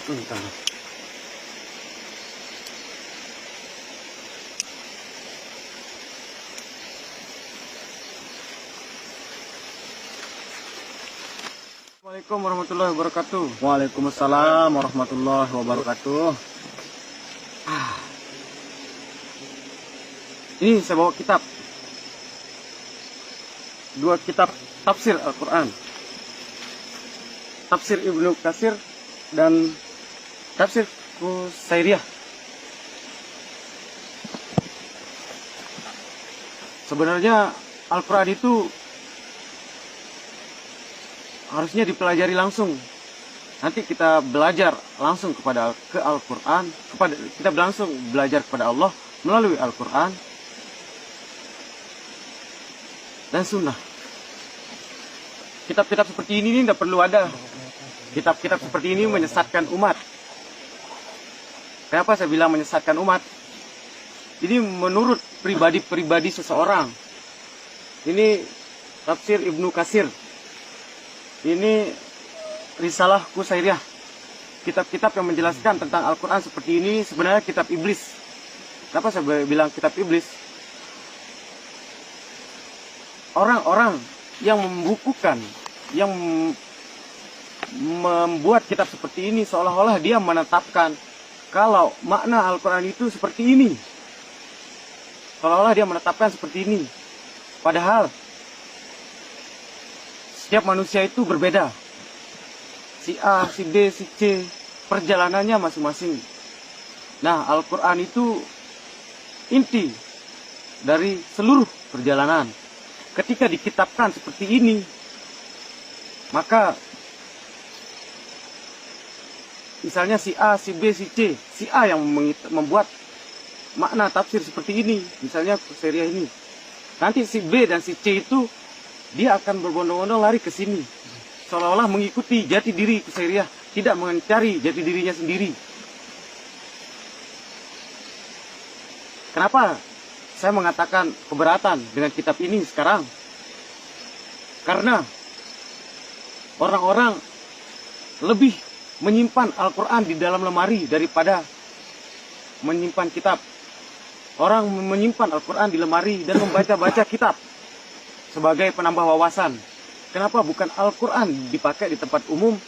Entah. Assalamualaikum warahmatullahi wabarakatuh. Waalaikumsalam warahmatullahi wabarakatuh. Ini saya bawa kitab. Dua kitab tafsir Al-Quran. Tafsir Ibnu Katsir dan tafsir Qusairiyah. Sebenarnya Al-Quran itu harusnya dipelajari langsung. Nanti kita belajar langsung ke Al-Quran, kita langsung belajar kepada Allah melalui Al-Quran dan Sunnah. Kitab-kitab seperti ini tidak perlu ada. Kitab-kitab seperti ini menyesatkan umat. Kenapa saya bilang menyesatkan umat? Ini menurut pribadi-pribadi seseorang. Ini tafsir Ibnu Katsir. Ini Risalah Qusairiyah. Kitab-kitab yang menjelaskan tentang Al-Quran seperti ini sebenarnya kitab iblis. Kenapa saya bilang kitab iblis? Orang-orang yang membukukan, yang membuat kitab seperti ini seolah-olah dia menetapkan kalau makna Al-Quran itu seperti ini. Seolah-olah dia menetapkan seperti ini. Padahal setiap manusia itu berbeda. Si A, si B, si C, perjalanannya masing-masing. Nah, Al-Quran itu inti dari seluruh perjalanan. Ketika dikitabkan seperti ini, maka misalnya si A, si B, si C, si A yang membuat makna tafsir seperti ini, misalnya Qusairiyah ini. Nanti si B dan si C itu dia akan berbondong-bondong lari ke sini, seolah-olah mengikuti jati diri Qusairiyah, tidak mencari jati dirinya sendiri. Kenapa saya mengatakan keberatan dengan kitab ini sekarang? Karena orang-orang lebih menyimpan Al-Quran di dalam lemari daripada menyimpan kitab. Orang menyimpan Al-Quran di lemari dan membaca-baca kitab sebagai penambah wawasan. Kenapa bukan Al-Quran dipakai di tempat umum,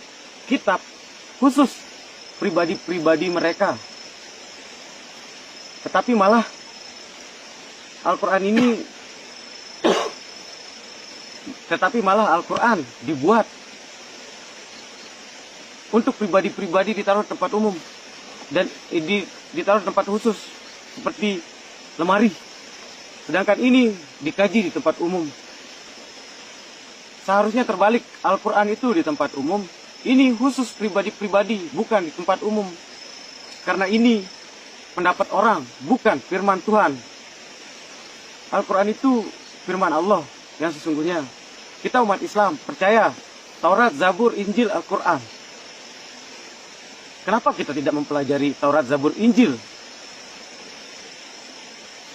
kitab khusus pribadi-pribadi mereka? Tetapi malah Al-Quran dibuat untuk pribadi-pribadi ditaruh di tempat umum dan ditaruh di tempat khusus seperti lemari. Sedangkan ini dikaji di tempat umum. Seharusnya terbalik, Al-Quran itu di tempat umum, ini khusus pribadi-pribadi, bukan di tempat umum. Karena ini pendapat orang, bukan firman Tuhan. Al-Quran itu firman Allah yang sesungguhnya. Kita umat Islam percaya Taurat, Zabur, Injil, Al-Quran. Kenapa kita tidak mempelajari Taurat, Zabur, Injil?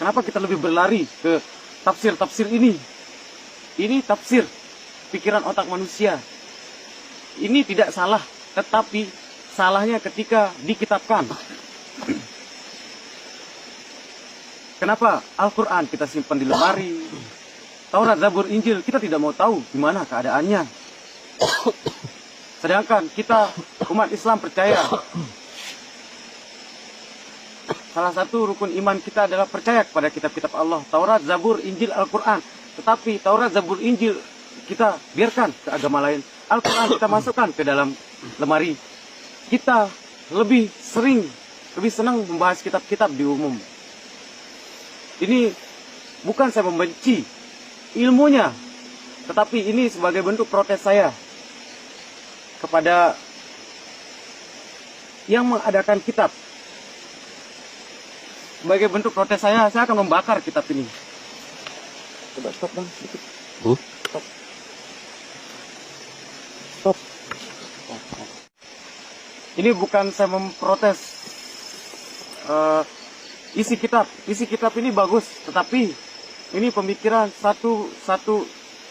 Kenapa kita lebih berlari ke tafsir-tafsir ini? Ini tafsir pikiran otak manusia. Ini tidak salah, tetapi salahnya ketika dikitabkan. Kenapa Al-Quran kita simpan di lemari, Taurat, Zabur, Injil kita tidak mau tahu gimana keadaannya. Sedangkan kita umat Islam percaya salah satu rukun iman kita adalah percaya kepada kitab-kitab Allah, Taurat, Zabur, Injil, Al-Quran. Tetapi Taurat, Zabur, Injil kita biarkan ke agama lain. Al-Quran kita masukkan ke dalam lemari. Kita lebih senang membahas kitab-kitab di umum. Ini bukan saya membenci ilmunya, tetapi ini sebagai bentuk protes saya kepada yang mengadakan kitab. Sebagai bentuk protes saya akan membakar kitab ini. Coba stop bang, sedikit. Stop. Ini bukan saya memprotes isi kitab. Isi kitab ini bagus, tetapi ini pemikiran satu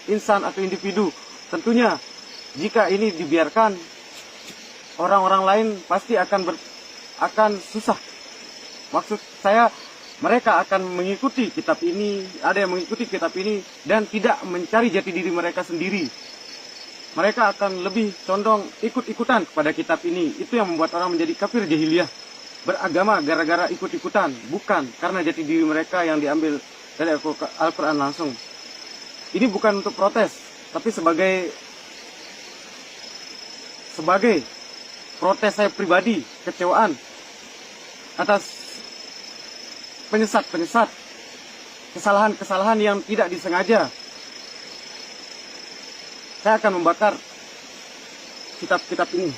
insan atau individu. Tentunya jika ini dibiarkan orang-orang lain pasti akan susah. Maksud saya, mereka akan mengikuti kitab ini, ada yang mengikuti kitab ini dan tidak mencari jati diri mereka sendiri. Mereka akan lebih condong ikut-ikutan kepada kitab ini. Itu yang membuat orang menjadi kafir jahiliyah, beragama gara-gara ikut-ikutan, bukan karena jati diri mereka yang diambil dari Al-Quran langsung. Ini bukan untuk protes, tapi sebagai protes saya pribadi, kecewaan atas penyesat, kesalahan-kesalahan yang tidak disengaja. Saya akan membakar kitab-kitab ini.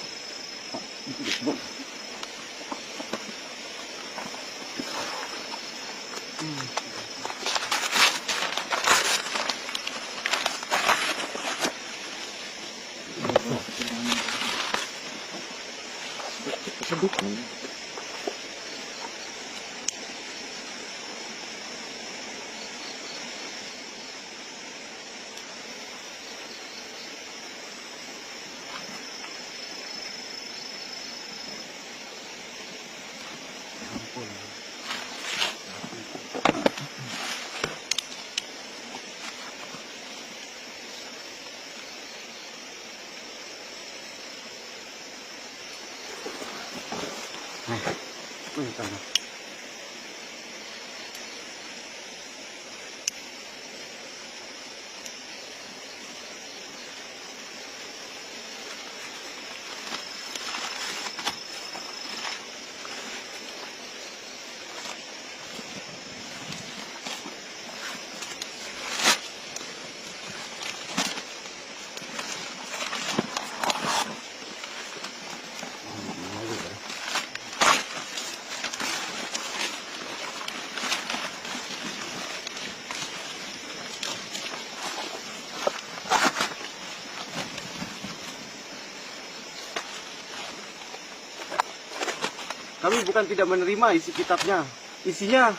Kami bukan tidak menerima isi kitabnya. Isinya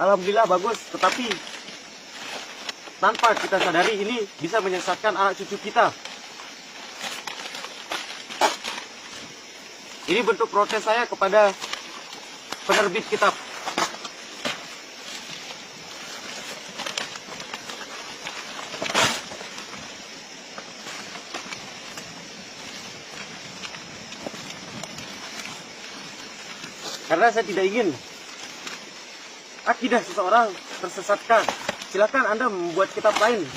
alhamdulillah bagus, tetapi tanpa kita sadari ini bisa menyesatkan anak cucu kita. Ini bentuk protes saya kepada penerbit kitab. Karena saya tidak ingin akidah seseorang tersesatkan. Silakan Anda membuat kitab lain.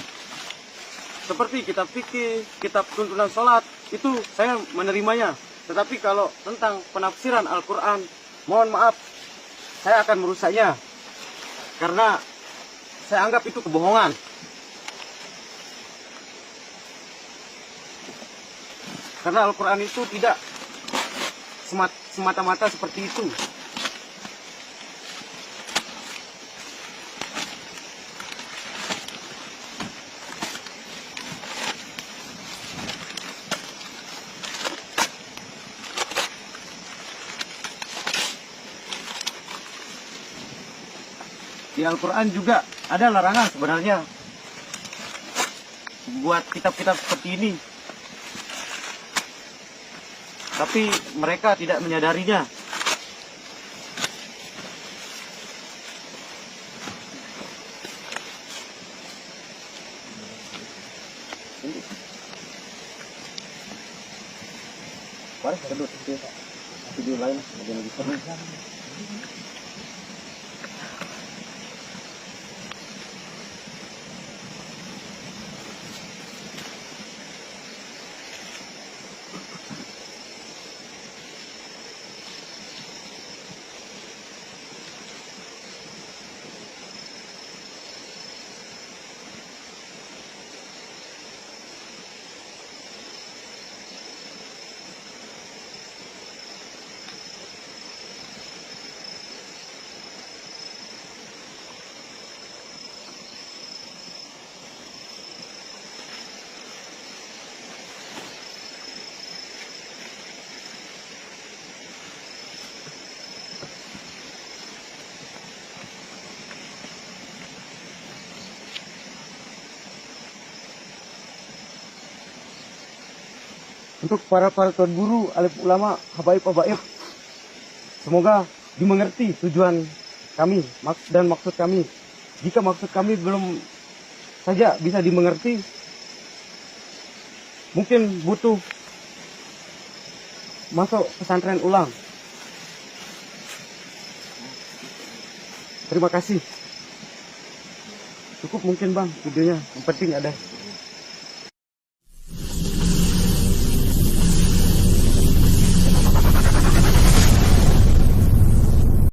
Seperti kitab fikih, kitab tuntunan sholat, itu saya menerimanya. Tetapi kalau tentang penafsiran Al-Quran, mohon maaf, saya akan merusaknya. Karena saya anggap itu kebohongan. Karena Al-Quran itu tidak semata-mata seperti itu. Di Al-Quran juga ada larangan sebenarnya buat kitab-kitab seperti ini. Tapi mereka tidak menyadarinya. Mari kedut video lain lebih seru. Untuk para tuan guru, alim ulama, habaib, semoga dimengerti tujuan kami dan maksud kami. Jika maksud kami belum saja bisa dimengerti, mungkin butuh masuk pesantren ulang. Terima kasih. Cukup mungkin bang videonya, yang penting ada.